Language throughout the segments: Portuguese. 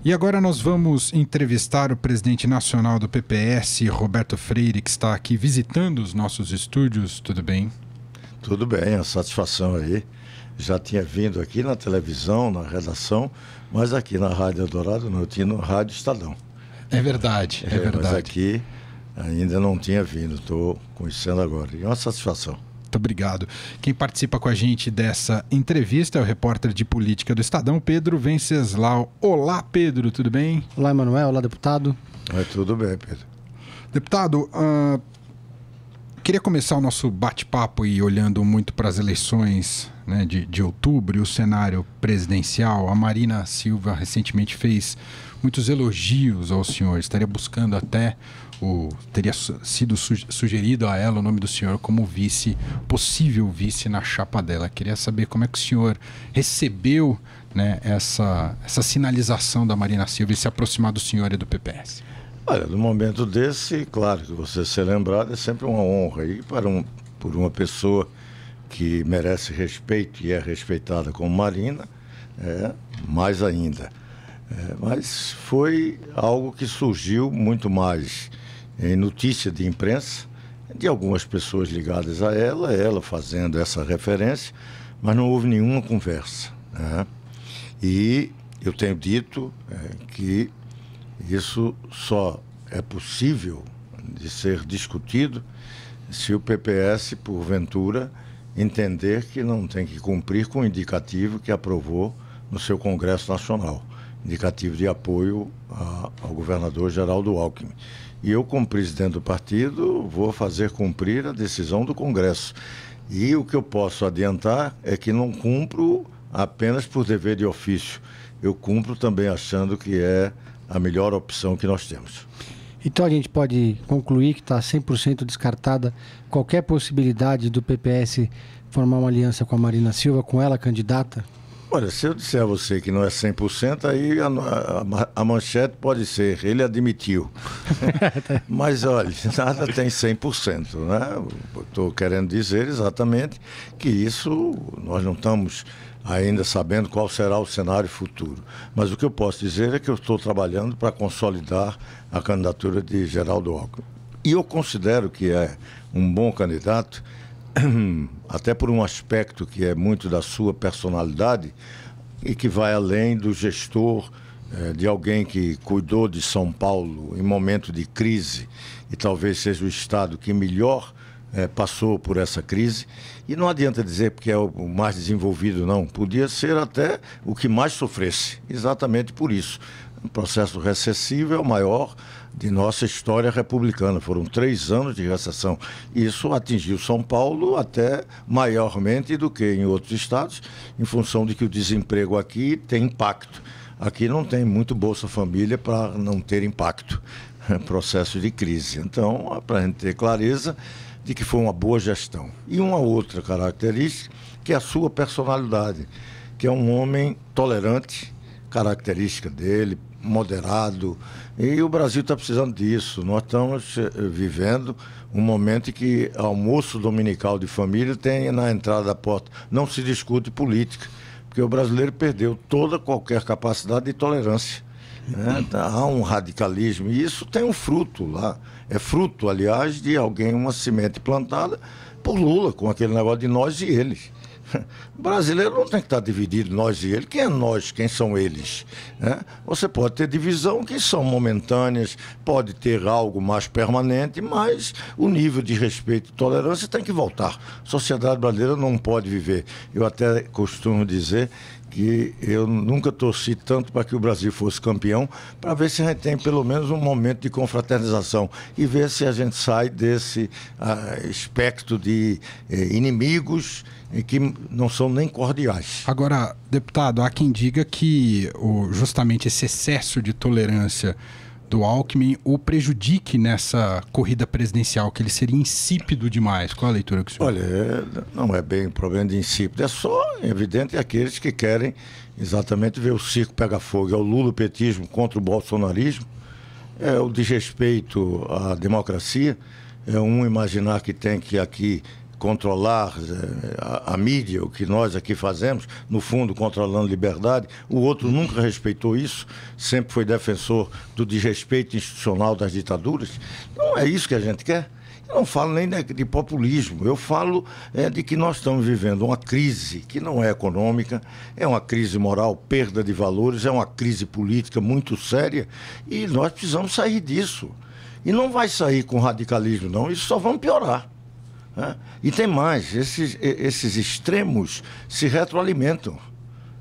E agora nós vamos entrevistar o presidente nacional do PPS, Roberto Freire, que está aqui visitando os nossos estúdios. Tudo bem? Tudo bem, a satisfação aí. Já tinha vindo aqui na televisão, na redação, mas aqui na Rádio Eldorado não, eu tinha no Rádio Estadão. É verdade, é verdade. Mas aqui ainda não tinha vindo, estou conhecendo agora. E é uma satisfação. Muito obrigado. Quem participa com a gente dessa entrevista é o repórter de política do Estadão, Pedro Venceslau. Olá, Pedro, tudo bem? Olá, Emanuel. Olá, deputado. Tudo bem, Pedro. Deputado, queria começar o nosso bate-papo e olhando muito para as eleições, né, de outubro e o cenário presidencial. A Marina Silva recentemente fez muitos elogios ao senhor, estaria buscando até teria sido sugerido a ela o nome do senhor como vice, possível vice na chapa dela. Queria saber como é que o senhor recebeu, né, essa sinalização da Marina Silva e se aproximar do senhor e do PPS. Olha, no momento desse, claro que você ser lembrado é sempre uma honra. E por uma pessoa que merece respeito e é respeitada como Marina, mais ainda. Mas foi algo que surgiu muito mais em notícia de imprensa, de algumas pessoas ligadas a ela fazendo essa referência, mas não houve nenhuma conversa, né? E eu tenho dito que isso só é possível de ser discutido se o PPS, porventura, entender que não tem que cumprir com o indicativo que aprovou no seu Congresso Nacional, indicativo de apoio ao governador Geraldo Alckmin. E eu, como presidente do partido, vou fazer cumprir a decisão do Congresso. E o que eu posso adiantar é que não cumpro apenas por dever de ofício. Eu cumpro também achando que é a melhor opção que nós temos. Então a gente pode concluir que está 100% descartada qualquer possibilidade do PPS formar uma aliança com a Marina Silva, com ela candidata? Olha, se eu disser a você que não é 100%, aí a manchete pode ser, ele admitiu. Mas, olha, nada tem 100%, né? Estou querendo dizer exatamente que isso nós não estamos ainda sabendo qual será o cenário futuro. Mas o que eu posso dizer é que eu estou trabalhando para consolidar a candidatura de Geraldo Alckmin. E eu considero que é um bom candidato, até por um aspecto que é muito da sua personalidade e que vai além do gestor, de alguém que cuidou de São Paulo em momento de crise e talvez seja o estado que melhor passou por essa crise. E não adianta dizer porque é o mais desenvolvido, não. Podia ser até o que mais sofresse, exatamente por isso. O processo recessivo é o maior de nossa história republicana. Foram 3 anos de recessão. Isso atingiu São Paulo até maiormente do que em outros estados, em função de que o desemprego aqui tem impacto. Aqui não tem muito Bolsa Família para não ter impacto. Processo de crise. Então, para a gente ter clareza de que foi uma boa gestão. E uma outra característica, que é a sua personalidade, que é um homem tolerante, característica dele, moderado, e o Brasil está precisando disso. Nós estamos vivendo um momento em que almoço dominical de família tem na entrada da porta. Não se discute política, porque o brasileiro perdeu qualquer capacidade de tolerância, né? Há um radicalismo, e isso tem um fruto lá. É fruto, aliás, de uma semente plantada por Lula, com aquele negócio de nós e eles. O brasileiro não tem que estar dividido, nós e ele. Quem é nós? Quem são eles? Você pode ter divisão que são momentâneas, pode ter algo mais permanente, mas o nível de respeito e tolerância tem que voltar. A sociedade brasileira não pode viver. Eu até costumo dizer que eu nunca torci tanto para que o Brasil fosse campeão, para ver se a gente tem pelo menos um momento de confraternização e ver se a gente sai desse espectro de inimigos que não são nem cordiais. Agora, deputado, há quem diga que justamente esse excesso de tolerância do Alckmin o prejudique nessa corrida presidencial, que ele seria insípido demais. Qual a leitura que o senhor... Olha, não é bem um problema de insípido, é só evidente aqueles que querem exatamente ver o circo pegar fogo. É o lulopetismo contra o bolsonarismo, é o desrespeito à democracia, é imaginar que tem que aqui controlar a mídia, o que nós aqui fazemos, no fundo, controlando liberdade. O outro nunca respeitou isso, sempre foi defensor do desrespeito institucional das ditaduras. Não é isso que a gente quer. Eu não falo nem de populismo, eu falo de que nós estamos vivendo uma crise que não é econômica, é uma crise moral, perda de valores, é uma crise política muito séria e nós precisamos sair disso. E não vai sair com radicalismo, não, isso só vão piorar. E tem mais, esses extremos se retroalimentam.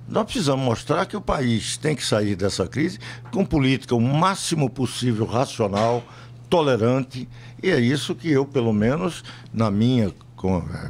Nós precisamos mostrar que o país tem que sair dessa crise com política o máximo possível racional, tolerante, e é isso que eu, pelo menos, na minha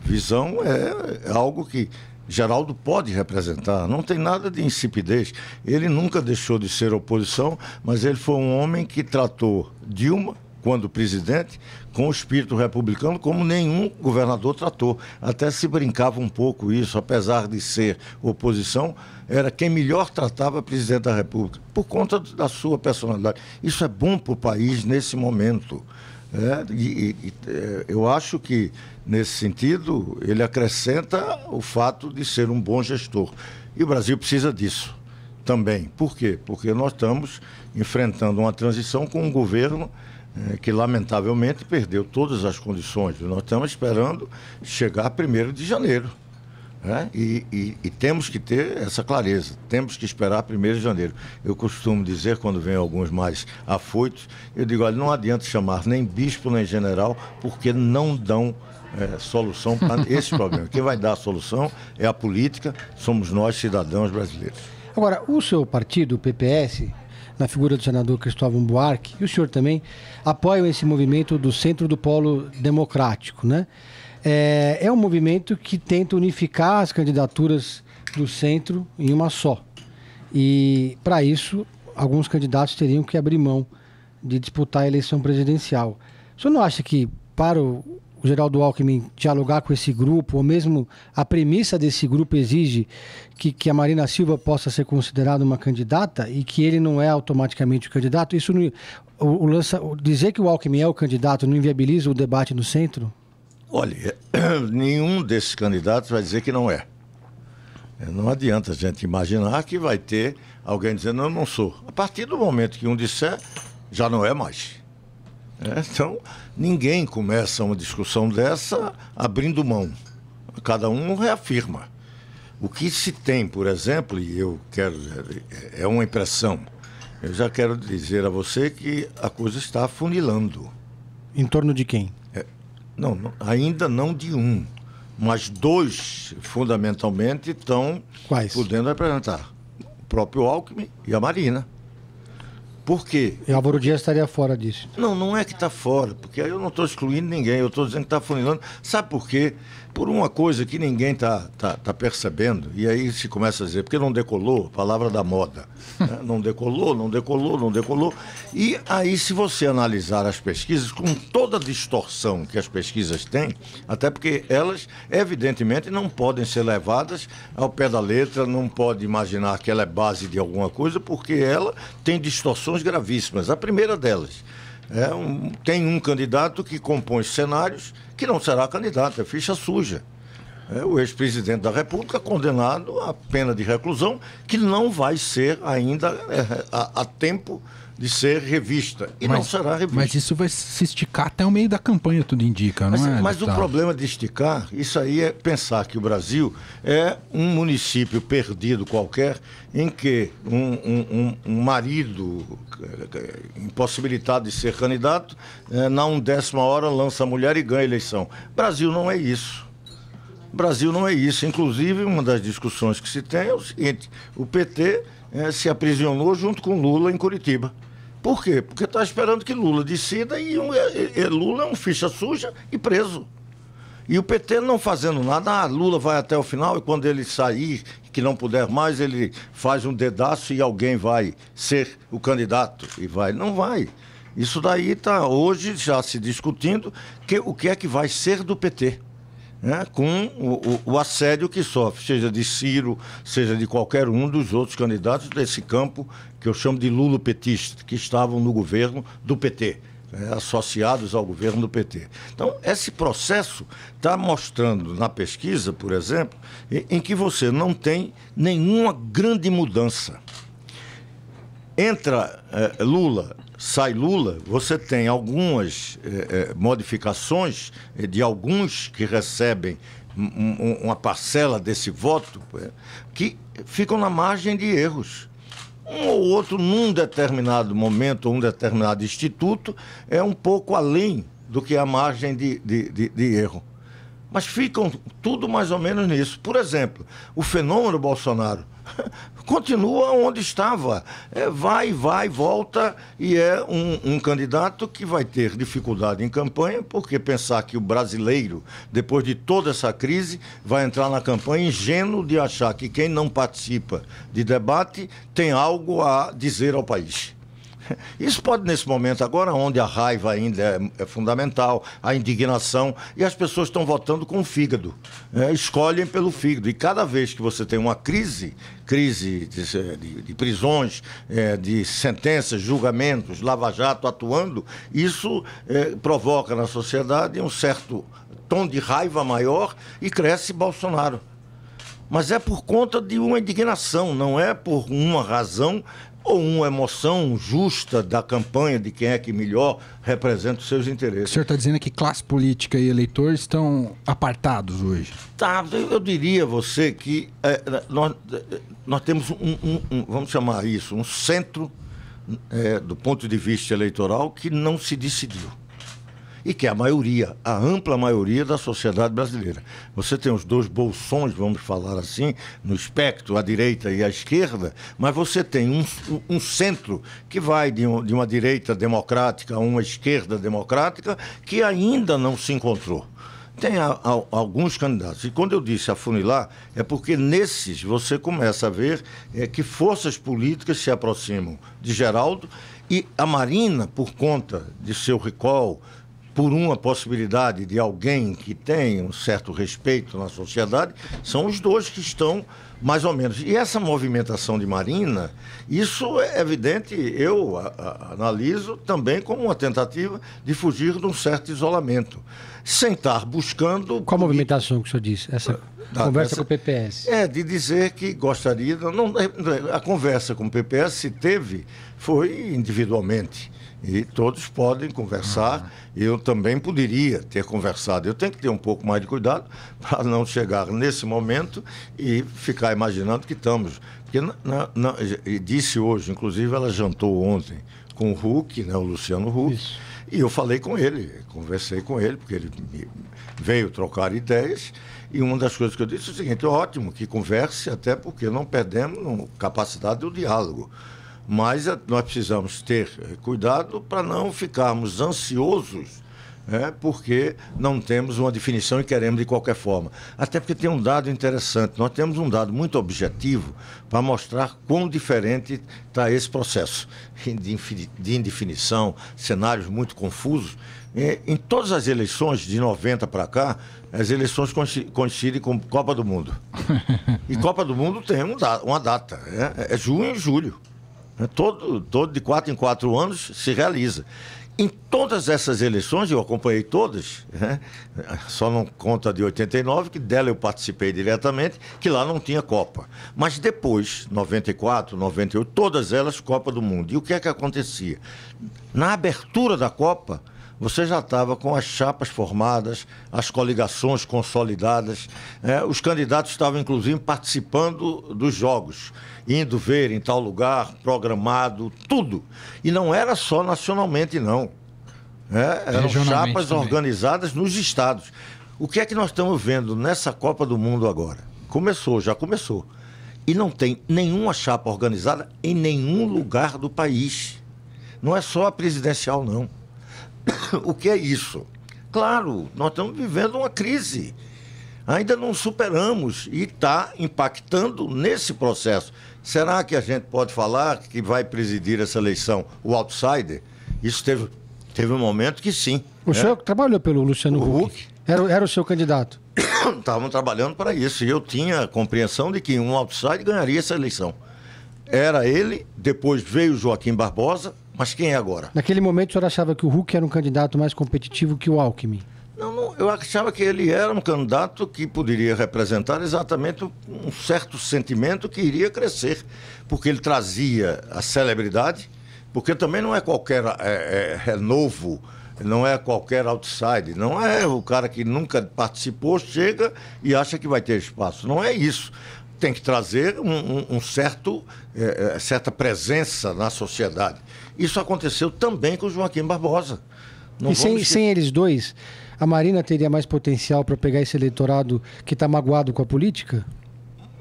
visão, é algo que Geraldo pode representar. Não tem nada de insipidez. Ele nunca deixou de ser oposição, mas ele foi um homem que tratou Dilma, quando presidente, com o espírito republicano, como nenhum governador tratou. Até se brincava um pouco isso, apesar de ser oposição, era quem melhor tratava presidente da República, por conta da sua personalidade. Isso é bom para o país nesse momento. Eu acho que, nesse sentido, ele acrescenta o fato de ser um bom gestor. E o Brasil precisa disso também. Por quê? Porque nós estamos enfrentando uma transição com um governo que lamentavelmente perdeu todas as condições. Nós estamos esperando chegar 1º de janeiro. E temos que ter essa clareza, temos que esperar 1º de janeiro. Eu costumo dizer, quando vem alguns mais afoitos, eu digo, olha, não adianta chamar nem bispo nem general, porque não dão solução para esse problema. Quem vai dar a solução é a política, somos nós, cidadãos brasileiros. Agora, o seu partido, o PPS, na figura do senador Cristóvão Buarque, e o senhor também, apoiam esse movimento do centro do polo democrático, né? É um movimento que tenta unificar as candidaturas do centro em uma só. E, para isso, alguns candidatos teriam que abrir mão de disputar a eleição presidencial. O senhor não acha que, para o Geraldo Alckmin dialogar com esse grupo, ou mesmo a premissa desse grupo exige que a Marina Silva possa ser considerada uma candidata e que ele não é automaticamente o candidato? Isso dizer que o Alckmin é o candidato não inviabiliza o debate no centro? Olha, nenhum desses candidatos vai dizer que não é. Não adianta a gente imaginar que vai ter alguém dizendo, eu não sou. A partir do momento que um disser, já não é mais. Então, ninguém começa uma discussão dessa abrindo mão. Cada um reafirma. O que se tem, por exemplo, e eu quero, é uma impressão, eu já quero dizer a você que a coisa está afunilando. Em torno de quem? Não, ainda não de um, mas 2, fundamentalmente, estão podendo representar. O próprio Alckmin e a Marina. Por quê? E Álvaro Dias estaria fora disso. Não é que está fora, porque eu não estou excluindo ninguém, eu estou dizendo que está funilando. Sabe por quê? Por uma coisa que ninguém está percebendo, e aí se começa a dizer, porque não decolou, palavra da moda. Né? Não decolou. E aí, se você analisar as pesquisas, com toda a distorção que as pesquisas têm, até porque elas, evidentemente, não podem ser levadas ao pé da letra, não pode imaginar que ela é base de alguma coisa, porque ela tem distorções gravíssimas. A primeira delas, tem um candidato que compõe cenários que não será candidato, é ficha suja. O ex-presidente da República condenado à pena de reclusão, que não vai ser ainda a tempo de ser revista. E não será revista. Mas isso vai se esticar até o meio da campanha, tudo indica, não é? Mas o problema de esticar, isso aí é pensar que o Brasil é um município perdido qualquer, em que um marido impossibilitado de ser candidato, na 1ª hora lança a mulher e ganha a eleição. Brasil não é isso. Brasil não é isso. Inclusive, uma das discussões que se tem é o seguinte, o PT se aprisionou junto com Lula em Curitiba. Por quê? Porque está esperando que Lula decida e Lula é um ficha suja e preso. E o PT não fazendo nada, Lula vai até o final e quando ele sair, que não puder mais, ele faz um dedaço e alguém vai ser o candidato. E vai. Não vai. Isso daí está hoje já se discutindo o que é que vai ser do PT. Com o assédio que sofre, seja de Ciro, seja de qualquer um dos outros candidatos desse campo que eu chamo de lulopetista, que estavam no governo do PT. associados ao governo do PT. Então, esse processo está mostrando na pesquisa, por exemplo, em que você não tem nenhuma grande mudança. Entra Lula, sai Lula, você tem algumas modificações de alguns que recebem uma parcela desse voto que ficam na margem de erros. Um ou outro, num determinado momento, um determinado instituto, é um pouco além do que a margem de erro. Mas ficam tudo mais ou menos nisso. Por exemplo, o fenômeno Bolsonaro continua onde estava. Vai, volta, e é um candidato que vai ter dificuldade em campanha, porque pensar que o brasileiro, depois de toda essa crise, vai entrar na campanha ingênuo de achar que quem não participa de debate tem algo a dizer ao país. Isso pode, nesse momento agora, onde a raiva ainda é fundamental, a indignação, e as pessoas estão votando com o fígado, escolhem pelo fígado. E cada vez que você tem uma crise de prisões, de sentenças, julgamentos, lava-jato atuando, isso provoca na sociedade um certo tom de raiva maior e cresce Bolsonaro. Mas é por conta de uma indignação, não é por uma razão ou uma emoção justa da campanha de quem é que melhor representa os seus interesses. O senhor está dizendo que classe política e eleitor estão apartados hoje? Tá, eu diria a você que nós temos vamos chamar isso, um centro do ponto de vista eleitoral que não se decidiu. E que é a maioria, a ampla maioria da sociedade brasileira. Você tem os dois bolsões, vamos falar assim, no espectro, a direita e a esquerda, mas você tem um centro que vai de uma direita democrática a uma esquerda democrática que ainda não se encontrou. Tem alguns candidatos. E quando eu disse afunilar, é porque nesses você começa a ver que forças políticas se aproximam de Geraldo e a Marina, por conta de seu recall, por uma possibilidade de alguém que tem um certo respeito na sociedade, são os dois que estão mais ou menos. E essa movimentação de Marina, isso é evidente, eu analiso também como uma tentativa de fugir de um certo isolamento, sem estar buscando... Qual a movimentação que o senhor disse? Essa conversa com o PPS? De dizer que gostaria... a conversa com o PPS se teve, foi individualmente. E todos podem conversar. Eu também poderia ter conversado. Eu tenho que ter um pouco mais de cuidado para não chegar nesse momento e ficar imaginando que estamos... Porque disse hoje, inclusive ela jantou ontem com o Huck, o Luciano Huck. Isso. E eu falei com ele, conversei com ele, porque ele veio trocar ideias. E uma das coisas que eu disse é o seguinte: ótimo que converse, até porque não perdemos capacidade do diálogo. Mas nós precisamos ter cuidado para não ficarmos ansiosos, porque não temos uma definição e queremos de qualquer forma. Até porque tem um dado interessante. Nós temos um dado muito objetivo para mostrar quão diferente está esse processo de indefinição, cenários muito confusos. Em todas as eleições de 90 para cá, as eleições coincidem com Copa do Mundo. E Copa do Mundo tem uma data, é junho e julho. Todo de 4 em 4 anos se realiza. Em todas essas eleições, eu acompanhei todas, só não conta de 89, que dela eu participei diretamente, que lá não tinha Copa. Mas depois, 94, 98, todas elas Copa do Mundo. E o que é que acontecia? Na abertura da Copa, você já estava com as chapas formadas, as coligações consolidadas, os candidatos estavam, inclusive, participando dos jogos, indo ver em tal lugar, programado, tudo. E não era só nacionalmente, não. Eram chapas também organizadas nos estados. O que é que nós estamos vendo nessa Copa do Mundo agora? Já começou. E não tem nenhuma chapa organizada em nenhum lugar do país. Não é só a presidencial, não. O que é isso? Claro, nós estamos vivendo uma crise. Ainda não superamos e está impactando nesse processo. Será que a gente pode falar que vai presidir essa eleição o outsider? Isso teve um momento que sim. O senhor trabalhou pelo Luciano Huck? Era o seu candidato? Estavam trabalhando para isso. E eu tinha a compreensão de que um outsider ganharia essa eleição. Era ele, depois veio Joaquim Barbosa, Mas quem é agora? Naquele momento, o senhor achava que o Huck era um candidato mais competitivo que o Alckmin? Não, eu achava que ele era um candidato que poderia representar exatamente um certo sentimento que iria crescer, porque ele trazia a celebridade, porque também não é qualquer novo, não é qualquer outside, não é o cara que nunca participou, chega e acha que vai ter espaço. Não é isso. Tem que trazer certa presença na sociedade. Isso aconteceu também com o Joaquim Barbosa. Não sem eles dois, a Marina teria mais potencial para pegar esse eleitorado que está magoado com a política?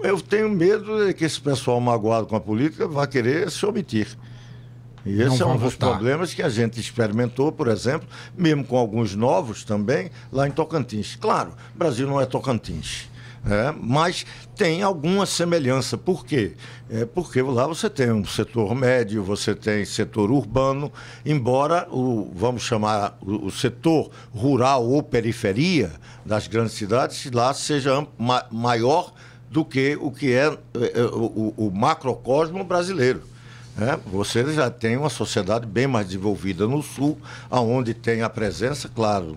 Eu tenho medo de que esse pessoal magoado com a política vá querer se omitir. E esse é um dos problemas que a gente experimentou, por exemplo, mesmo com alguns novos também, lá em Tocantins. Claro, o Brasil não é Tocantins. Mas tem alguma semelhança. Por quê? Porque lá você tem um setor médio, você tem setor urbano, embora vamos chamar o setor rural ou periferia das grandes cidades, lá seja maior do que o que é o macrocosmo brasileiro. Você já tem uma sociedade bem mais desenvolvida no sul, onde tem a presença, claro,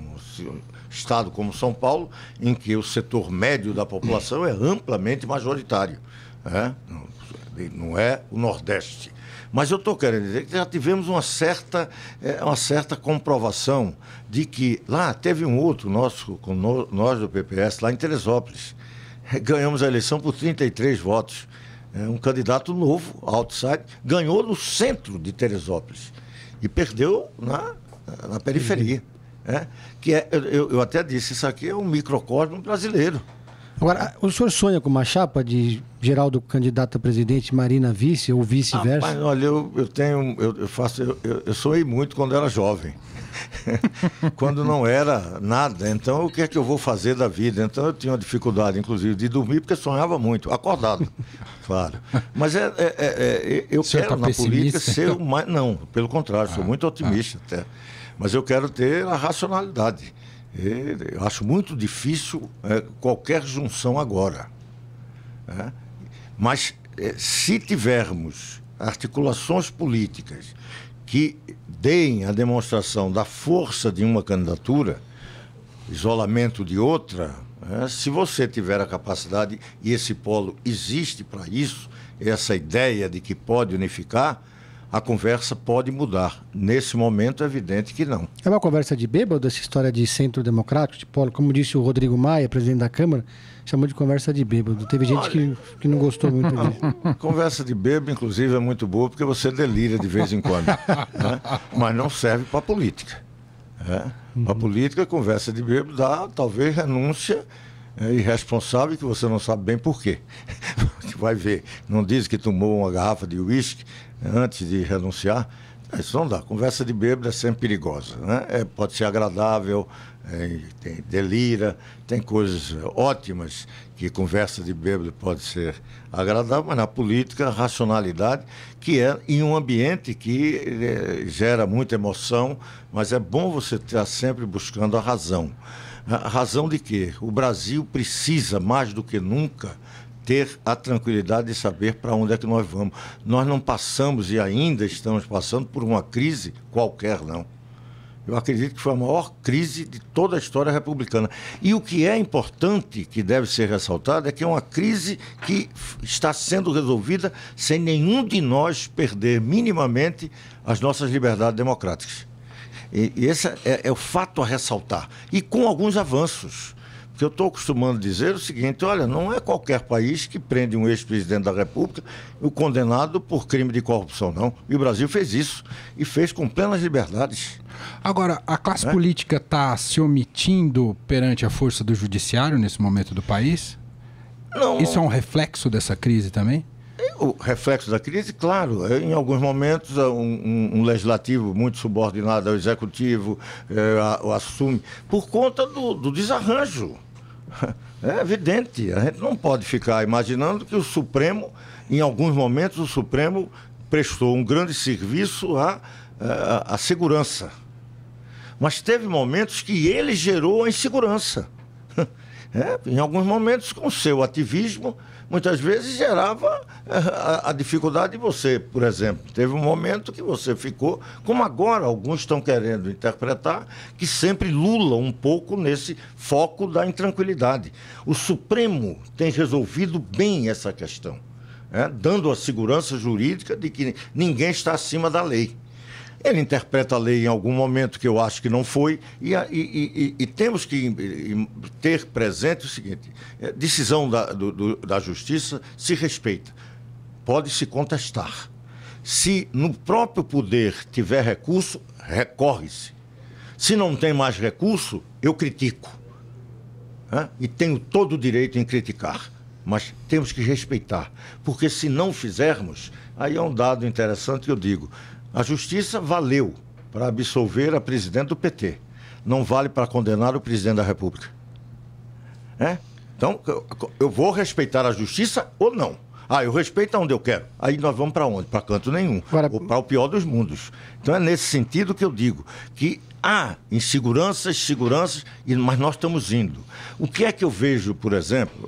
estado como São Paulo, em que o setor médio da população é amplamente majoritário. Não é o Nordeste. Mas eu estou querendo dizer que já tivemos uma certa comprovação de que lá teve um outro nós do PPS, lá em Teresópolis. Ganhamos a eleição por 33 votos. Um candidato novo, outside, ganhou no centro de Teresópolis e perdeu na periferia. Eu até disse, isso aqui é um microcosmo brasileiro. Agora, o senhor sonha com uma chapa de Geraldo candidato a presidente, Marina vice ou vice-versa? Olha, eu sonhei muito quando era jovem. Quando não era nada, então o que é que eu vou fazer da vida? Então eu tinha uma dificuldade, inclusive, de dormir, porque sonhava muito, acordado, claro. Mas eu quero na política ser o mais... Não, pelo contrário, sou muito otimista até. Mas eu quero ter a racionalidade. Eu acho muito difícil qualquer junção agora. Mas se tivermos articulações políticas que deem a demonstração da força de uma candidatura, isolamento de outra, se você tiver a capacidade, e esse polo existe para isso, essa ideia de que pode unificar, a conversa pode mudar. Nesse momento é evidente que não. É uma conversa de bêbado, essa história de centro democrático, de polo, como disse o Rodrigo Maia, presidente da Câmara, chamou de conversa de bêbado. Teve gente que não gostou muito disso. Conversa de bêbado, inclusive, é muito boa, porque você delira de vez em quando. Mas não serve para a política. Para a política, conversa de bêbado dá, talvez, renúncia irresponsável, que você não sabe bem por quê. Vai ver. Não diz que tomou uma garrafa de uísque antes de renunciar. Isso não dá. Conversa de bêbado é sempre perigosa. Pode ser agradável, tem delira, tem coisas ótimas que conversa de bêbado pode ser agradável, mas na política, a racionalidade, que é em um ambiente que gera muita emoção, mas é bom você estar sempre buscando a razão. A razão de que o Brasil precisa, mais do que nunca, ter a tranquilidade de saber para onde é que nós vamos. Nós não passamos e ainda estamos passando por uma crise qualquer, não. Eu acredito que foi a maior crise de toda a história republicana. E o que é importante, que deve ser ressaltado, é que é uma crise que está sendo resolvida sem nenhum de nós perder minimamente as nossas liberdades democráticas. E esse é o fato a ressaltar. E com alguns avanços. Porque eu estou acostumando dizer o seguinte, olha, não é qualquer país que prende um ex-presidente da República, o condenado por crime de corrupção, não. E o Brasil fez isso. E fez com plenas liberdades. Agora, a classe política está se omitindo perante a força do judiciário nesse momento do país? Não. Isso é um reflexo dessa crise também? O reflexo da crise, claro, em alguns momentos um legislativo muito subordinado ao executivo assume por conta do desarranjo. É evidente, a gente não pode ficar imaginando que o Supremo, em alguns momentos, o Supremo prestou um grande serviço à segurança. Mas teve momentos que ele gerou a insegurança. Em alguns momentos, com o seu ativismo, muitas vezes gerava a dificuldade de você. Por exemplo, teve um momento que você ficou, como agora alguns estão querendo interpretar, que sempre lula um pouco nesse foco da intranquilidade. O Supremo tem resolvido bem essa questão, dando a segurança jurídica de que ninguém está acima da lei. Ele interpreta a lei em algum momento que eu acho que não foi, e temos que ter presente o seguinte: decisão da justiça se respeita, pode se contestar. Se no próprio poder tiver recurso, recorre-se. Se não tem mais recurso, eu critico. E tenho todo o direito em criticar, mas temos que respeitar, porque se não fizermos, aí é um dado interessante que eu digo: a justiça valeu para absolver a presidente do PT. Não vale para condenar o presidente da República. Então, eu vou respeitar a justiça ou não? Eu respeito aonde eu quero. Aí nós vamos para onde? Para canto nenhum. Ou para o pior dos mundos. Então é nesse sentido que eu digo que há inseguranças, mas nós estamos indo. O que é que eu vejo, por exemplo,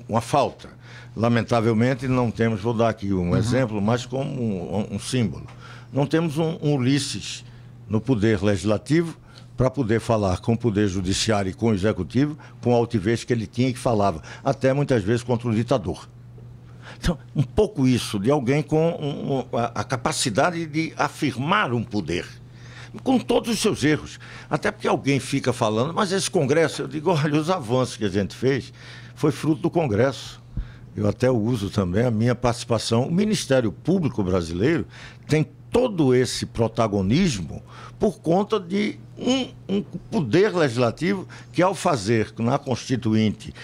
uma falta? Lamentavelmente não temos, vou dar aqui um exemplo, mas como um símbolo. Não temos um Ulisses no poder legislativo para poder falar com o poder judiciário e com o executivo com a altivez que ele tinha e que falava, até muitas vezes contra o ditador. Então, um pouco isso, de alguém com a capacidade de afirmar um poder, com todos os seus erros. Até porque alguém fica falando, mas esse Congresso, eu digo, olha, os avanços que a gente fez foi fruto do Congresso. Eu até uso também a minha participação. O Ministério Público brasileiro tem todo esse protagonismo por conta de um poder legislativo que, ao fazer na Constituinte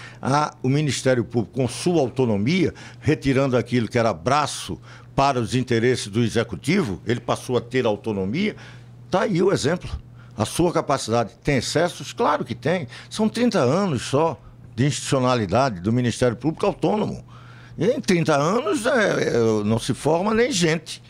o Ministério Público com sua autonomia, retirando aquilo que era braço para os interesses do Executivo, ele passou a ter autonomia. Está aí o exemplo. A sua capacidade tem excessos? Claro que tem. São 30 anos só de institucionalidade do Ministério Público autônomo. E em 30 anos não se forma nem gente.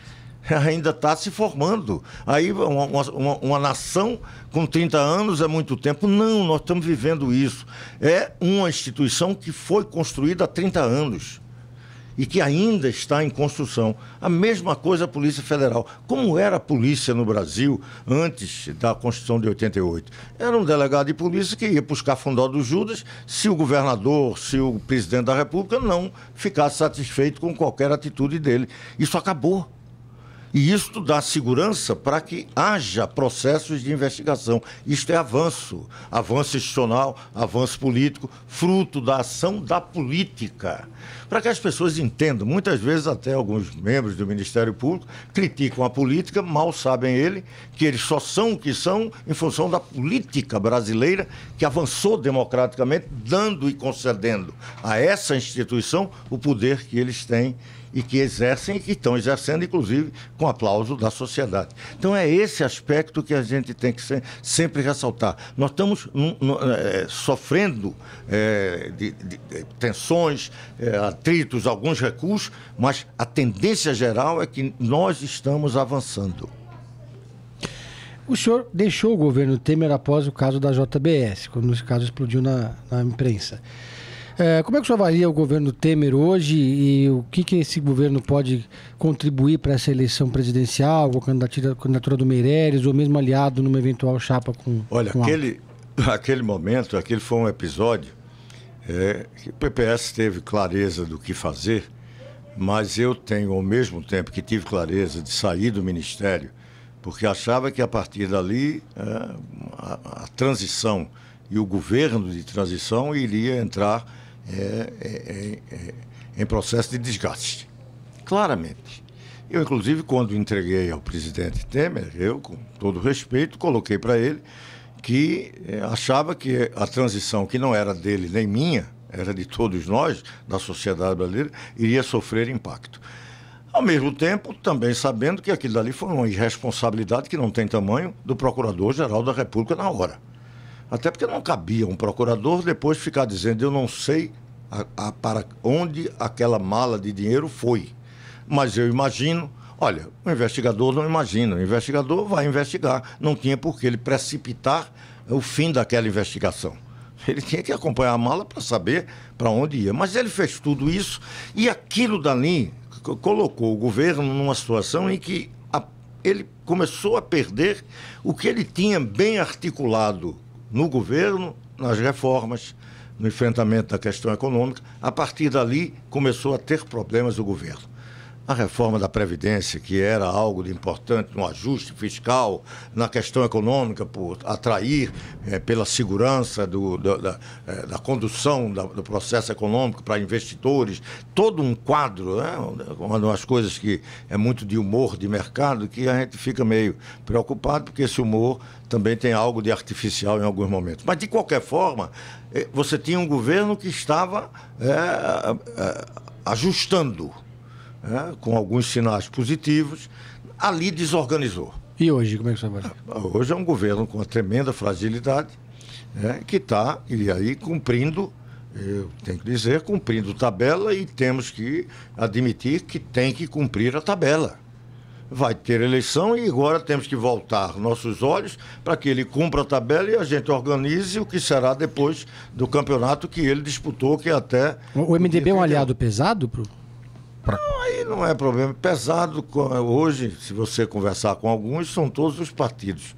Ainda está se formando. Aí uma nação com 30 anos é muito tempo. Não, nós estamos vivendo isso. É uma instituição que foi construída há 30 anos e que ainda está em construção. A mesma coisa a Polícia Federal. Como era a polícia no Brasil antes da Constituição de 88? Era um delegado de polícia que ia buscar fundó do Judas se o governador, se o presidente da República não ficasse satisfeito com qualquer atitude dele. Isso acabou. E isso dá segurança para que haja processos de investigação. Isto é avanço institucional, avanço político, fruto da ação da política. Para que as pessoas entendam, muitas vezes até alguns membros do Ministério Público criticam a política, mal sabem que eles só são o que são em função da política brasileira que avançou democraticamente, dando e concedendo a essa instituição o poder que eles têm e que exercem e que estão exercendo, inclusive, com aplauso da sociedade. Então, é esse aspecto que a gente tem que sempre ressaltar. Nós estamos sofrendo de tensões, atritos, alguns recuos, mas a tendência geral é que nós estamos avançando. O senhor deixou o governo Temer após o caso da JBS, quando esse caso explodiu na imprensa. Como é que o senhor avalia o governo Temer hoje e o que esse governo pode contribuir para essa eleição presidencial, com a candidatura do Meirelles, ou mesmo aliado numa eventual chapa com... Olha, aquele momento, aquele foi um episódio que o PPS teve clareza do que fazer, mas eu tenho, ao mesmo tempo que tive clareza de sair do Ministério, porque achava que a partir dali a transição e o governo de transição iria entrar em processo de desgaste. Claramente. Eu, inclusive, quando entreguei ao presidente Temer, eu, com todo respeito, coloquei para ele que achava que a transição, que não era dele nem minha, era de todos nós, da sociedade brasileira, iria sofrer impacto. Ao mesmo tempo, também sabendo que aquilo dali foi uma irresponsabilidade que não tem tamanho do Procurador-Geral da República na hora. Até porque não cabia um procurador depois ficar dizendo: eu não sei para onde aquela mala de dinheiro foi. Mas eu imagino. Olha, o investigador não imagina. O investigador vai investigar. Não tinha por que ele precipitar o fim daquela investigação. Ele tinha que acompanhar a mala para saber para onde ia. Mas ele fez tudo isso e aquilo dali colocou o governo numa situação em que ele começou a perder o que ele tinha bem articulado no governo, nas reformas, no enfrentamento da questão econômica. A partir dali começou a ter problemas o governo. A reforma da Previdência, que era algo de importante no ajuste fiscal, na questão econômica, por atrair pela segurança da condução do processo econômico para investidores, todo um quadro, né? Uma das coisas que é muito de humor de mercado, que a gente fica meio preocupado, porque esse humor também tem algo de artificial em alguns momentos. Mas, de qualquer forma, você tinha um governo que estava ajustando, com alguns sinais positivos, ali desorganizou. E hoje, como é que você vai? Hoje é um governo com uma tremenda fragilidade, que está, e aí, cumprindo, eu tenho que dizer, cumprindo tabela, e temos que admitir que tem que cumprir a tabela. Vai ter eleição e agora temos que voltar nossos olhos para que ele cumpra a tabela e a gente organize o que será depois do campeonato que ele disputou, que até... O MDB é um aliado pesado pro... Não, aí não é problema. Pesado, hoje, se você conversar com alguns, são todos os partidos.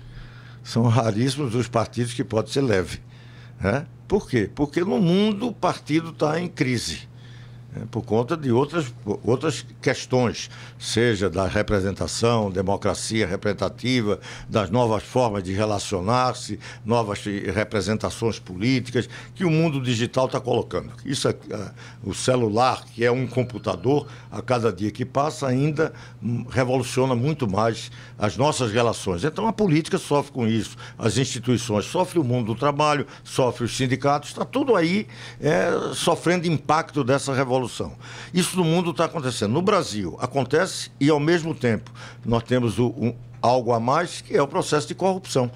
São raríssimos os partidos que podem ser leve. Né? Por quê? Porque no mundo o partido está em crise. Por conta de outras questões, seja da representação, democracia representativa, das novas formas de relacionar-se, novas representações políticas que o mundo digital está colocando. Isso o celular, que é um computador, a cada dia que passa ainda revoluciona muito mais as nossas relações. Então a política sofre com isso, as instituições sofrem, o mundo do trabalho, sofre os sindicatos, está tudo aí sofrendo impacto dessa revolução. Isso no mundo está acontecendo. No Brasil acontece e, ao mesmo tempo, nós temos algo a mais, que é o processo de corrupção,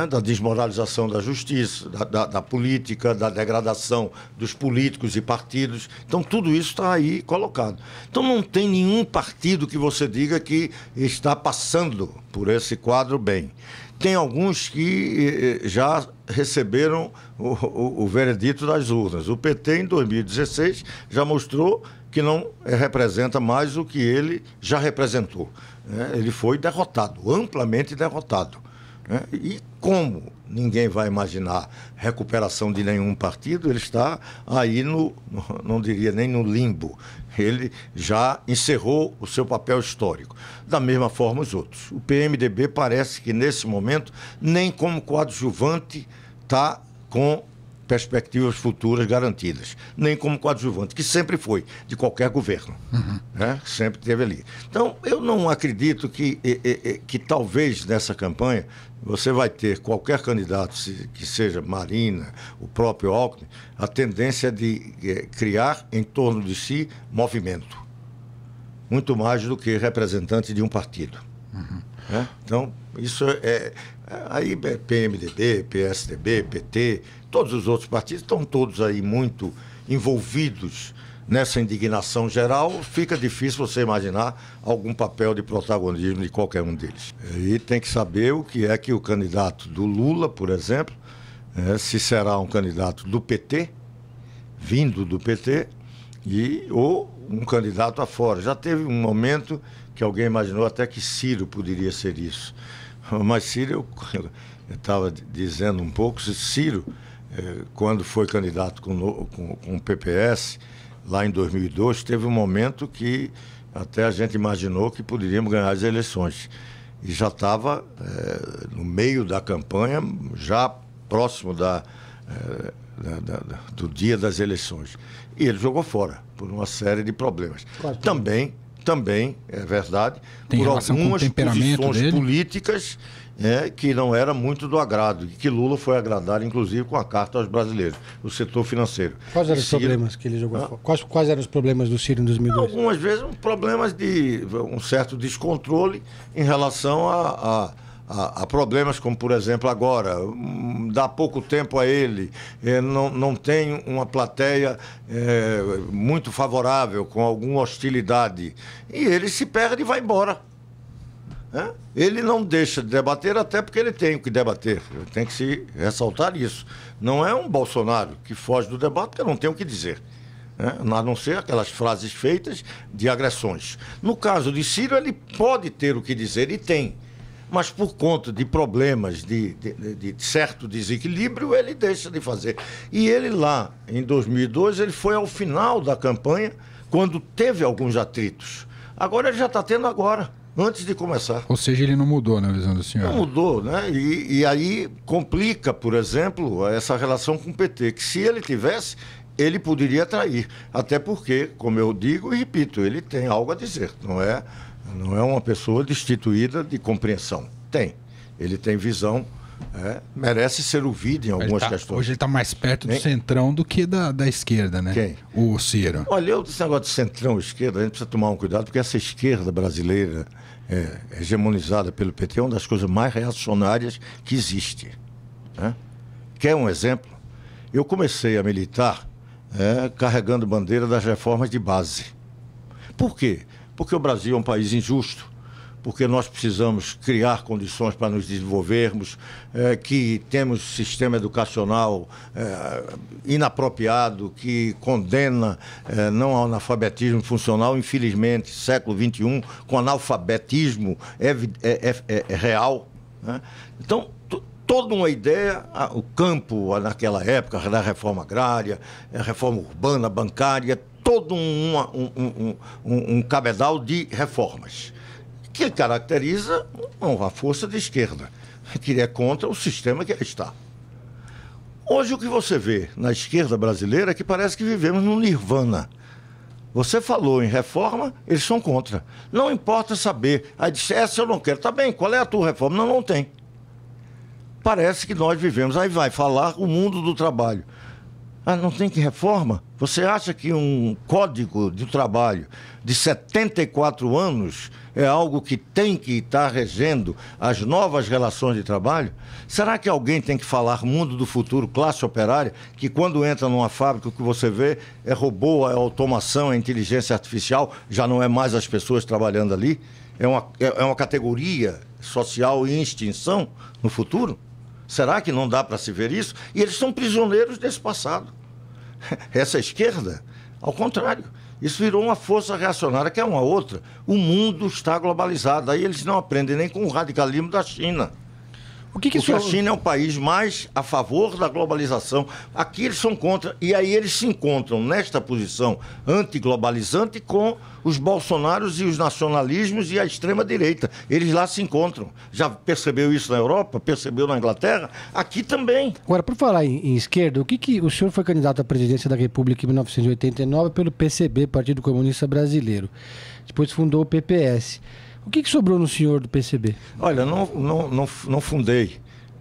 da desmoralização da justiça, da política, da degradação dos políticos e partidos. Então, tudo isso está aí colocado. Então, não tem nenhum partido que você diga que está passando por esse quadro bem. Tem alguns que já receberam o veredito das urnas. O PT, em 2016, já mostrou que não representa mais o que ele já representou. Ele foi derrotado, amplamente derrotado. E como ninguém vai imaginar recuperação de nenhum partido, ele está aí não diria nem no limbo. Ele já encerrou o seu papel histórico. Da mesma forma os outros. O PMDB parece que nesse momento, nem como coadjuvante, está com perspectivas futuras garantidas. Nem como coadjuvante, que sempre foi, de qualquer governo. Sempre teve ali. Então, eu não acredito que talvez nessa campanha você vai ter qualquer candidato, que seja Marina, o próprio Alckmin, a tendência de criar em torno de si movimento. Muito mais do que representante de um partido. Então, isso aí PMDB, PSDB, PT, todos os outros partidos estão todos aí muito envolvidos nessa indignação geral. Fica difícil você imaginar algum papel de protagonismo de qualquer um deles. E tem que saber o que é que o candidato do Lula, por exemplo, se será um candidato do PT, vindo do PT, ou um candidato afora. Já teve um momento que alguém imaginou até que Ciro poderia ser isso. Mas Ciro, eu estava dizendo um pouco, Ciro, quando foi candidato com o PPS, lá em 2002, teve um momento que até a gente imaginou que poderíamos ganhar as eleições. E já estava no meio da campanha, já próximo do dia das eleições. E ele jogou fora, por uma série de problemas. Claro. Também, é verdade, tem por algumas posições dele? Políticas que não era muito do agrado, e que Lula foi agradar, inclusive, com a carta aos brasileiros, o setor financeiro. Quais eram os problemas que ele jogou fora? Quais eram os problemas do Ciro em 2002? Algumas vezes problemas de um certo descontrole em relação a problemas como, por exemplo, agora, dá pouco tempo a ele, não tem uma plateia muito favorável, com alguma hostilidade, e ele se perde e vai embora. né? Ele não deixa de debater até porque ele tem o que debater. Tem que se ressaltar isso. Não é um Bolsonaro que foge do debate porque não tem o que dizer, né? A não ser aquelas frases feitas de agressões. No caso de Ciro, ele pode ter o que dizer e tem. Mas por conta de problemas de certo desequilíbrio, ele deixa de fazer. E ele lá, em 2002, ele foi ao final da campanha, quando teve alguns atritos. Agora ele já está tendo agora, antes de começar. Ou seja, ele não mudou na visão do senhor. Não mudou, né? E aí complica, por exemplo, essa relação com o PT, que se ele tivesse, ele poderia trair. Até porque, como eu digo e repito, ele tem algo a dizer, não é uma pessoa destituída de compreensão. Tem. Ele tem visão, merece ser ouvido em algumas questões. Hoje ele está mais perto do centrão do que da esquerda, né? Quem? O Ciro. Olha, esse negócio de centrão esquerda, a gente precisa tomar um cuidado, porque essa esquerda brasileira, hegemonizada pelo PT, é uma das coisas mais reacionárias que existe, né? Quer um exemplo? Eu comecei a militar carregando bandeira das reformas de base. Por quê? Porque o Brasil é um país injusto, porque nós precisamos criar condições para nos desenvolvermos, que temos sistema educacional inapropriado, que condena não ao analfabetismo funcional, infelizmente, século XXI, com analfabetismo real, né? Então, toda uma ideia, o campo naquela época, da reforma agrária, a reforma urbana, bancária, todo um cabedal de reformas que caracteriza a força de esquerda, que é contra o sistema que está. Hoje o que você vê na esquerda brasileira é que parece que vivemos num nirvana. Você falou em reforma, eles são contra. Não importa saber. Aí disse, essa eu não quero. Tá bem, qual é a tua reforma? Não tem. Parece que nós vivemos. Aí vai falar o mundo do trabalho. Ah, não tem que reforma? Você acha que um código de trabalho de 74 anos é algo que tem que estar regendo as novas relações de trabalho? Será que alguém tem que falar mundo do futuro, classe operária, que quando entra numa fábrica o que você vê é robô, é automação, é inteligência artificial, já não é mais as pessoas trabalhando ali? É uma categoria social em extinção no futuro? Será que não dá para se ver isso? E eles são prisioneiros desse passado. Essa esquerda, ao contrário, isso virou uma força reacionária, que é uma outra. O mundo está globalizado. Aí eles não aprendem nem com o radicalismo da China. Porque a China é um país mais a favor da globalização. Aqui eles são contra. E aí eles se encontram nesta posição antiglobalizante com os bolsonaros e os nacionalismos e a extrema-direita. Eles lá se encontram. Já percebeu isso na Europa? Percebeu na Inglaterra? Aqui também. Agora, por falar em esquerda, o senhor foi candidato à presidência da República em 1989 pelo PCB, Partido Comunista Brasileiro. Depois fundou o PPS. O que sobrou no senhor do PCB? Olha, não fundei.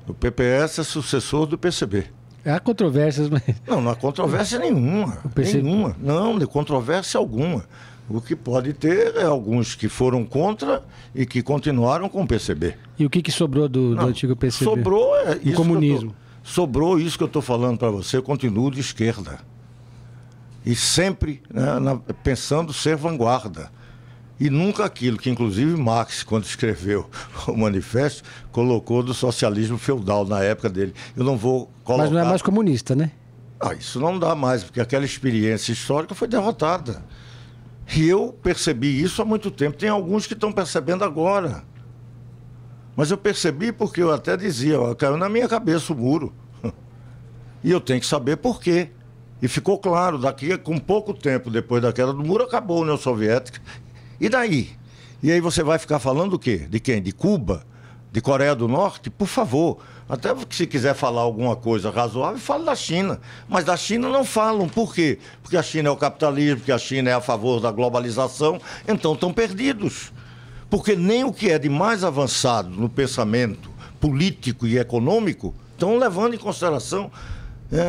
O PPS é sucessor do PCB. Há controvérsias, mas... Não há controvérsia nenhuma. Nenhuma. Não, de controvérsia alguma. O que pode ter é alguns que foram contra e que continuaram com o PCB. E o que sobrou do antigo PCB? Sobrou o comunismo. Sobrou isso que eu estou falando para você. Eu continuo de esquerda. E sempre pensando ser vanguarda. E nunca aquilo que, inclusive, Marx, quando escreveu o manifesto, colocou do socialismo feudal na época dele. Eu não vou colocar... Mas não é mais comunista, né? Isso não dá mais, porque aquela experiência histórica foi derrotada. E eu percebi isso há muito tempo. Tem alguns que estão percebendo agora. Mas eu percebi porque eu até dizia, caiu na minha cabeça o muro. E eu tenho que saber por quê. E ficou claro, com pouco tempo depois da queda do muro, acabou a União Soviética. E daí? E aí você vai ficar falando o quê? De quem? De Cuba? De Coreia do Norte? Por favor. Até que se quiser falar alguma coisa razoável, fale da China. Mas da China não falam. Por quê? Porque a China é o capitalismo, porque a China é a favor da globalização. Então estão perdidos. Porque nem o que é de mais avançado no pensamento político e econômico estão levando em consideração.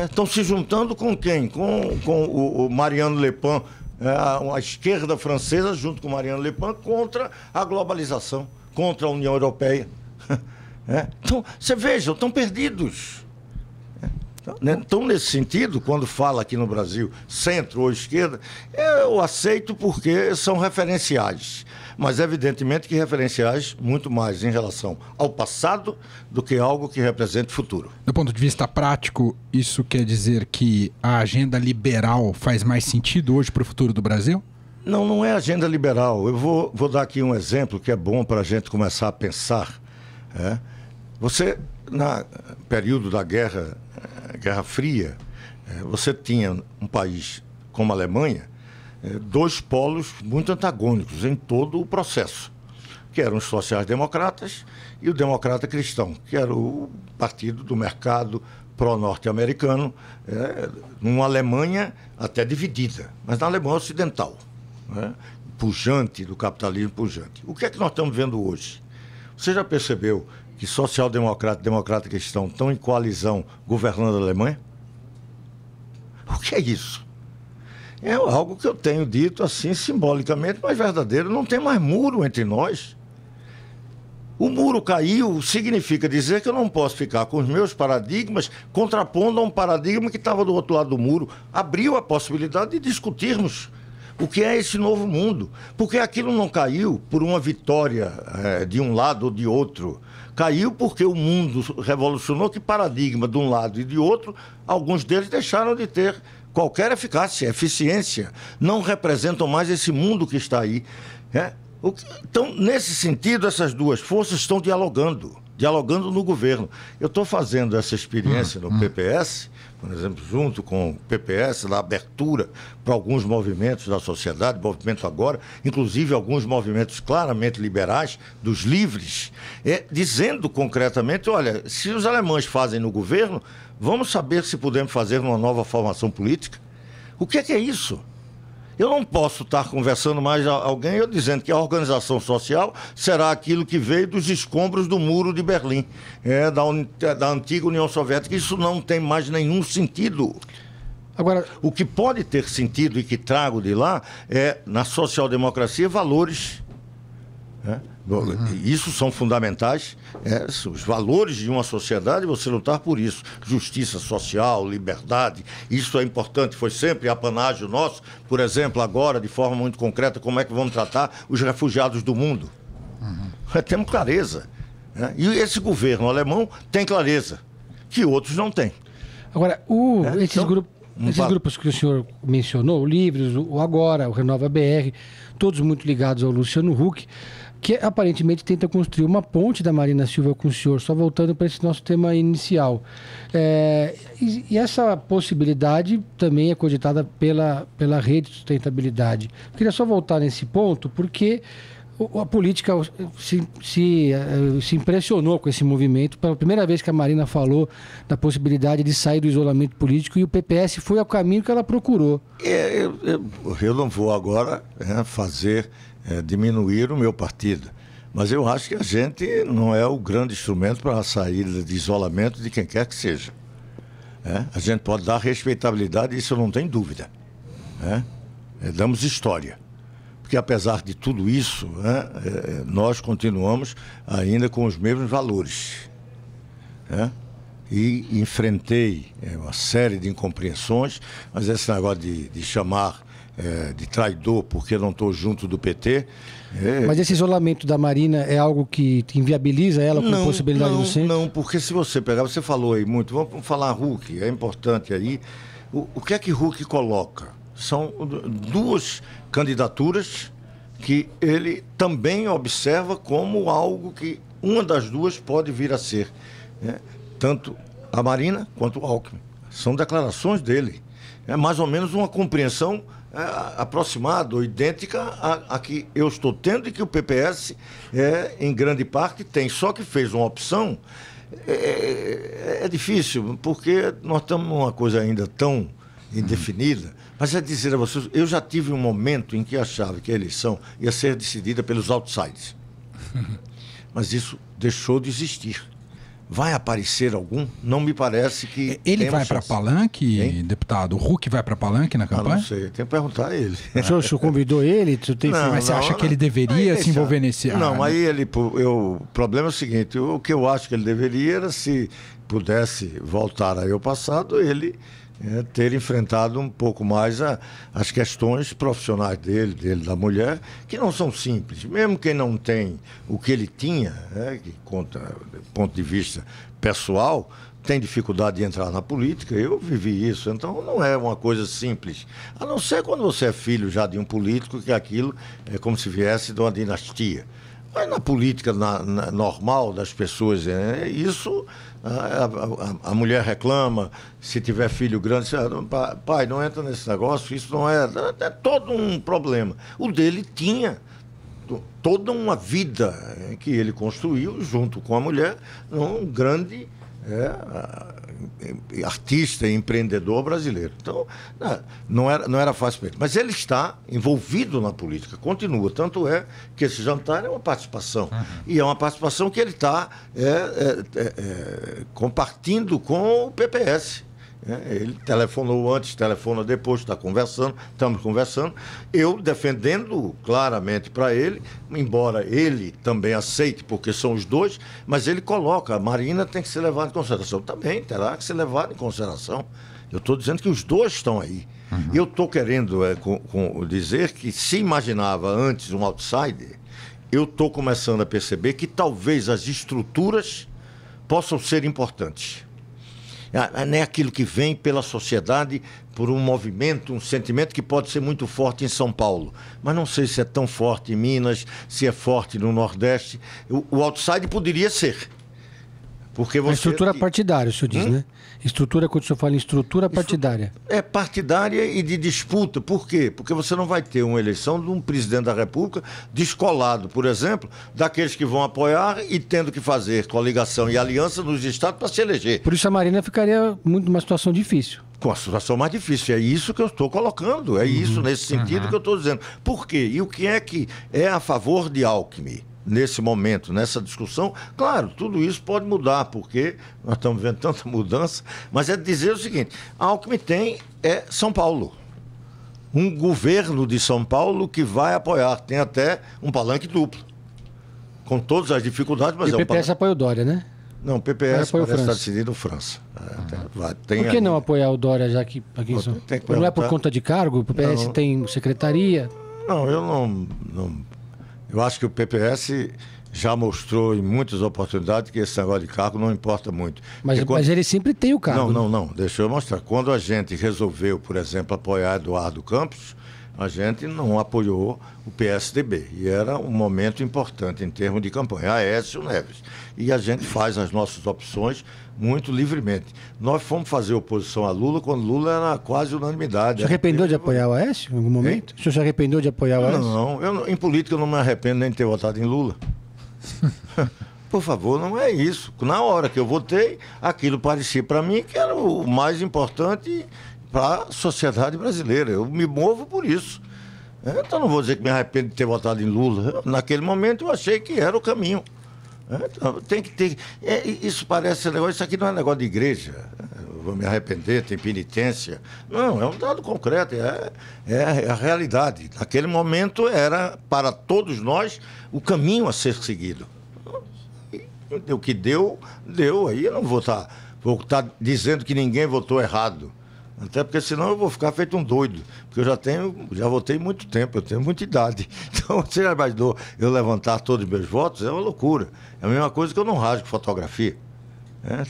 Estão se juntando com quem? Com o Mariano Le Pen, a esquerda francesa, junto com Mariano Le Pen, contra a globalização, contra a União Europeia. Então, você veja, estão perdidos. Então, nesse sentido, quando fala aqui no Brasil centro ou esquerda, eu aceito porque são referenciais. Mas, evidentemente, que referenciais muito mais em relação ao passado do que algo que represente futuro. Do ponto de vista prático, isso quer dizer que a agenda liberal faz mais sentido hoje para o futuro do Brasil? Não, não é agenda liberal. Eu vou dar aqui um exemplo que é bom para a gente começar a pensar. Você, no período da Guerra Fria, você tinha um país como a Alemanha, dois polos muito antagônicos em todo o processo, que eram os sociais-democratas e o democrata cristão, que era o partido do mercado pró-norte-americano, numa Alemanha até dividida, mas na Alemanha ocidental, pujante, do capitalismo pujante. O que é que nós estamos vendo hoje? Você já percebeu que social-democrata e democrata cristão estão em coalizão governando a Alemanha? O que é isso? É algo que eu tenho dito assim simbolicamente, mas verdadeiro. Não tem mais muro entre nós. O muro caiu significa dizer que eu não posso ficar com os meus paradigmas contrapondo a um paradigma que estava do outro lado do muro. Abriu a possibilidade de discutirmos o que é esse novo mundo. Porque aquilo não caiu por uma vitória de um lado ou de outro. Caiu porque o mundo revolucionou que paradigma de um lado e de outro, alguns deles deixaram de ter qualquer eficácia, eficiência. Não representam mais esse mundo que está aí. Então, nesse sentido, essas duas forças estão dialogando no governo. Eu estou fazendo essa experiência no PPS, por exemplo, junto com o PPS, na abertura para alguns movimentos da sociedade, movimento agora, inclusive alguns movimentos claramente liberais, dos livres, dizendo concretamente, olha, se os alemães fazem no governo, vamos saber se podemos fazer uma nova formação política. O que é isso? Eu não posso estar conversando mais alguém eu dizendo que a organização social será aquilo que veio dos escombros do muro de Berlim, da antiga União Soviética. Isso não tem mais nenhum sentido. Agora, o que pode ter sentido e que trago de lá é, na social-democracia, valores. Isso são fundamentais, os valores de uma sociedade, você lutar por isso, justiça social, liberdade, isso é importante, foi sempre apanágio nosso. Por exemplo, agora, de forma muito concreta, como é que vamos tratar os refugiados do mundo? Temos clareza, e esse governo alemão tem clareza, que outros não têm. Agora, esses grupos que o senhor mencionou, o Livres, o Agora, o Renova BR, todos muito ligados ao Luciano Huck, que aparentemente tenta construir uma ponte da Marina Silva com o senhor, só voltando para esse nosso tema inicial. E essa possibilidade também é cogitada pela rede de sustentabilidade. Eu queria só voltar nesse ponto, porque a política se impressionou com esse movimento. Pela primeira vez que a Marina falou da possibilidade de sair do isolamento político, e o PPS foi ao caminho que ela procurou. Eu não vou agora diminuir o meu partido, mas eu acho que a gente não é o grande instrumento para a saída de isolamento de quem quer que seja. A gente pode dar respeitabilidade, isso eu não tenho dúvida. Damos história. Porque apesar de tudo isso, nós continuamos ainda com os mesmos valores. E enfrentei uma série de incompreensões, mas esse negócio de chamar de traidor porque não estou junto do PT... Mas esse isolamento da Marina é algo que inviabiliza ela com possibilidade do centro? Não, porque se você pegar, você falou aí muito, vamos falar Huck, é importante aí. O que é que Huck coloca? São duas candidaturas que ele também observa como algo que uma das duas pode vir a ser. Tanto a Marina quanto o Alckmin. São declarações dele. É mais ou menos uma compreensão aproximada ou idêntica a que eu estou tendo e que o PPS, em grande parte, tem. Só que fez uma opção. É difícil, porque nós estamos numa coisa ainda tão indefinida. Mas é dizer a vocês, eu já tive um momento em que achava que a eleição ia ser decidida pelos outsiders. Mas isso deixou de existir. Vai aparecer algum? Não me parece que... Ele vai para Palanque, hein? Deputado? O Huck vai para Palanque na campanha? Não sei, tem que perguntar a ele. O senhor convidou ele? Mas você acha que ele deveria se envolver nesse... Não, aí ele... O problema é o seguinte, o que eu acho que ele deveria era, se pudesse voltar aí ao passado, ele ter enfrentado um pouco mais as questões profissionais dele, da mulher, que não são simples. Mesmo quem não tem o que ele tinha, que conta do ponto de vista pessoal, tem dificuldade de entrar na política. Eu vivi isso, então não é uma coisa simples. A não ser quando você é filho já de um político, que aquilo é como se viesse de uma dinastia. Mas na política normal das pessoas, isso... A mulher reclama, se tiver filho grande, pai, não entra nesse negócio, isso não é todo um problema. O dele tinha toda uma vida que ele construiu junto com a mulher, um grande artista e empreendedor brasileiro. Então, não era fácil para ele. Mas ele está envolvido na política, continua. Tanto é que esse jantar é uma participação. E é uma participação que ele está compartilhando com o PPS. Ele telefonou antes, telefona depois, estamos conversando. Eu defendendo claramente para ele, embora ele também aceite, porque são os dois, mas ele coloca, a Marina tem que ser levada em consideração. Também terá que ser levada em consideração. Eu estou dizendo que os dois estão aí. E eu estou querendo dizer que, se imaginava antes um outsider, eu estou começando a perceber que talvez as estruturas possam ser importantes. Não é aquilo que vem pela sociedade, por um movimento, um sentimento que pode ser muito forte em São Paulo. Mas não sei se é tão forte em Minas, se é forte no Nordeste. O outside poderia ser. Porque você... A estrutura partidária, o senhor diz, né? Estrutura, quando o senhor fala em estrutura partidária. É partidária e de disputa. Por quê? Porque você não vai ter uma eleição de um presidente da República descolado, por exemplo, daqueles que vão apoiar e tendo que fazer coligação e aliança nos estados para se eleger. Por isso a Marina ficaria muito numa situação difícil. Com a situação mais difícil. É isso que eu estou colocando. É isso, nesse sentido que eu estou dizendo. Por quê? E o que é a favor de Alckmin? Nesse momento, nessa discussão, claro, tudo isso pode mudar, porque nós estamos vendo tanta mudança, mas é dizer o seguinte: Alckmin tem São Paulo, um governo de São Paulo que vai apoiar, tem até um palanque duplo, com todas as dificuldades, mas e o PPS apoia o Dória, né? Não, o PPS parece estar decidido França. Por que não apoiar o Dória, já que aqui em São Paulo? Não é por conta de cargo? O PPS tem secretaria? Não, eu não... Eu acho que o PPS já mostrou em muitas oportunidades que esse negócio de cargo não importa muito. Mas ele sempre tem o cargo. Não. Deixa eu mostrar. Quando a gente resolveu, por exemplo, apoiar Eduardo Campos, a gente não apoiou o PSDB. E era um momento importante em termos de campanha. Aécio Neves. E a gente faz as nossas opções muito livremente. Nós fomos fazer oposição a Lula quando Lula era quase unanimidade. Você se arrependeu de apoiar o Aécio em algum momento? O senhor se arrependeu de apoiar o Aécio? Não, em política eu não me arrependo nem de ter votado em Lula. Por favor, não é isso. Na hora que eu votei, aquilo parecia para mim que era o mais importante para a sociedade brasileira. Eu me movo por isso. Então não vou dizer que me arrependo de ter votado em Lula. Naquele momento eu achei que era o caminho. Então, tem que ter. Isso parece negócio. Isso aqui não é negócio de igreja. Eu vou me arrepender, tem penitência. Não, é um dado concreto, é a realidade. Naquele momento era, para todos nós, o caminho a ser seguido. O que deu. Aí eu não vou estar dizendo que ninguém votou errado. Até porque senão eu vou ficar feito um doido. Porque eu já votei muito tempo, eu tenho muita idade. Então, você já imaginou eu levantar todos os meus votos? É uma loucura. É a mesma coisa que eu não rasgo fotografia.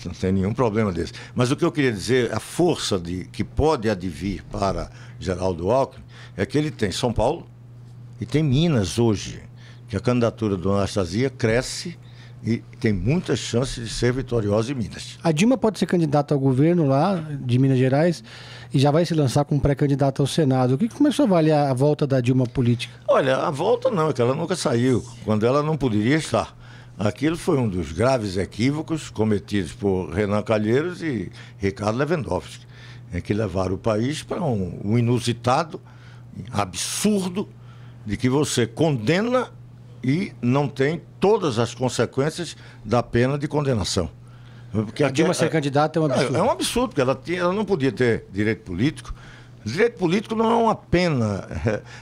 Não tem nenhum problema desse. Mas o que eu queria dizer, a força que pode advir para Geraldo Alckmin é que ele tem São Paulo e tem Minas hoje. Que a candidatura do Anastasia cresce e tem muitas chances de ser vitoriosa em Minas. A Dilma pode ser candidata ao governo lá de Minas Gerais e já vai se lançar como pré-candidata ao Senado. O que começou a avaliar a volta da Dilma política? Olha, a volta não, é que ela nunca saiu, quando ela não poderia estar. Aquilo foi um dos graves equívocos cometidos por Renan Calheiros e Ricardo Lewandowski, que levaram o país para um inusitado, absurdo, de que você condena e não tem todas as consequências da pena de condenação. Porque A Dilma ser candidata é um absurdo. É um absurdo, porque ela não podia ter direito político. Direito político não é uma pena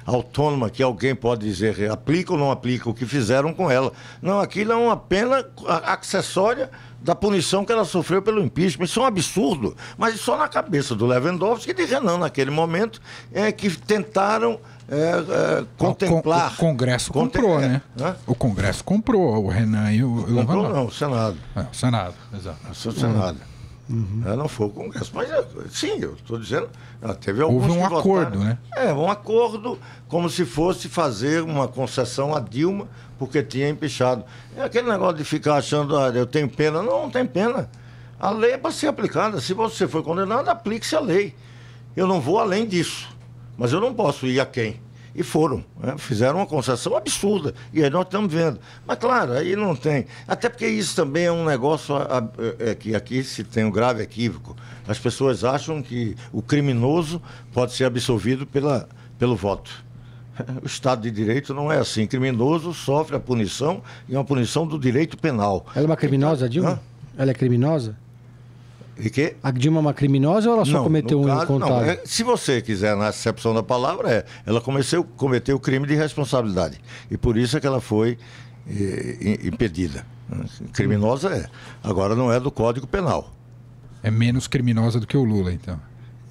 autônoma que alguém pode dizer aplica ou não aplica o que fizeram com ela. Não, aquilo é uma pena acessória da punição que ela sofreu pelo impeachment. Isso é um absurdo. Mas só na cabeça do Lewandowski e de Renan, naquele momento, que tentaram contemplar. O Congresso comprou, né? O Congresso comprou, o Renan e o comprou, não, o Senado. O Senado, exato. O Senado. Não foi o Congresso. Mas, sim, eu estou dizendo, teve alguns houve um que acordo, votaram. né? Um acordo como se fosse fazer uma concessão a Dilma, porque tinha empichado. É aquele negócio de ficar achando, eu tenho pena. Não tem pena. A lei é para ser aplicada. Se você foi condenado, aplique-se a lei. Eu não vou além disso. Mas eu não posso ir a quem? E foram, fizeram uma concessão absurda. E aí nós estamos vendo. Mas, claro, aí não tem. Até porque isso também é um negócio que aqui se tem um grave equívoco. As pessoas acham que o criminoso pode ser absolvido pelo voto. O Estado de Direito não é assim. Criminoso sofre a punição e uma punição do direito penal. Ela é uma criminosa, Dilma? Ela é criminosa? E que? A Dilma é uma criminosa ou ela só cometeu um incontável? Se você quiser, na acepção da palavra, ela cometeu crime de responsabilidade. E por isso é que ela foi impedida. Criminosa é. Agora não é do Código Penal. É menos criminosa do que o Lula, então.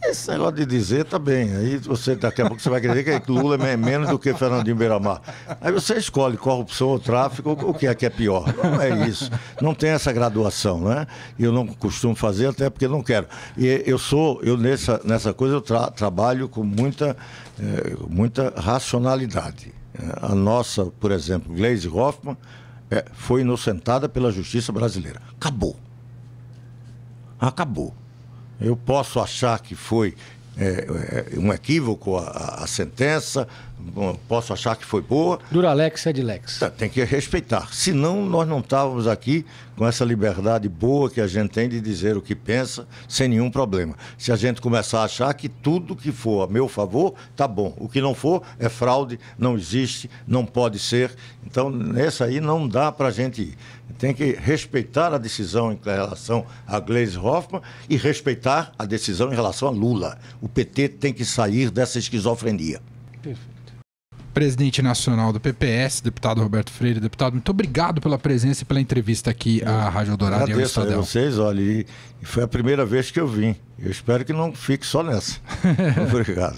Esse negócio de dizer tá bem. Aí daqui a pouco você vai querer que Lula é menos do que Fernandinho Beiramar. Aí você escolhe corrupção ou tráfico, o que é pior. Não é isso. Não tem essa graduação, né? E eu não costumo fazer, até porque não quero. E nessa coisa eu trabalho com muita racionalidade. A nossa, por exemplo, Gleisi Hoffmann foi inocentada pela justiça brasileira. Acabou. Eu posso achar que foi um equívoco a sentença, posso achar que foi boa. Duralex é de lex. Tem que respeitar. Senão, nós não estávamos aqui com essa liberdade boa que a gente tem de dizer o que pensa, sem nenhum problema. Se a gente começar a achar que tudo que for a meu favor, tá bom. O que não for é fraude, não existe, não pode ser. Então, nessa aí não dá para a gente ir. Tem que respeitar a decisão em relação a Gleisi Hoffmann e respeitar a decisão em relação a Lula. O PT tem que sair dessa esquizofrenia. Perfeito. Presidente nacional do PPS, deputado Roberto Freire. Deputado, muito obrigado pela presença e pela entrevista aqui à Rádio Eldorado e ao Estadão. Estadão. Vocês, olha, e foi a primeira vez que eu vim. Eu espero que não fique só nessa. Obrigado.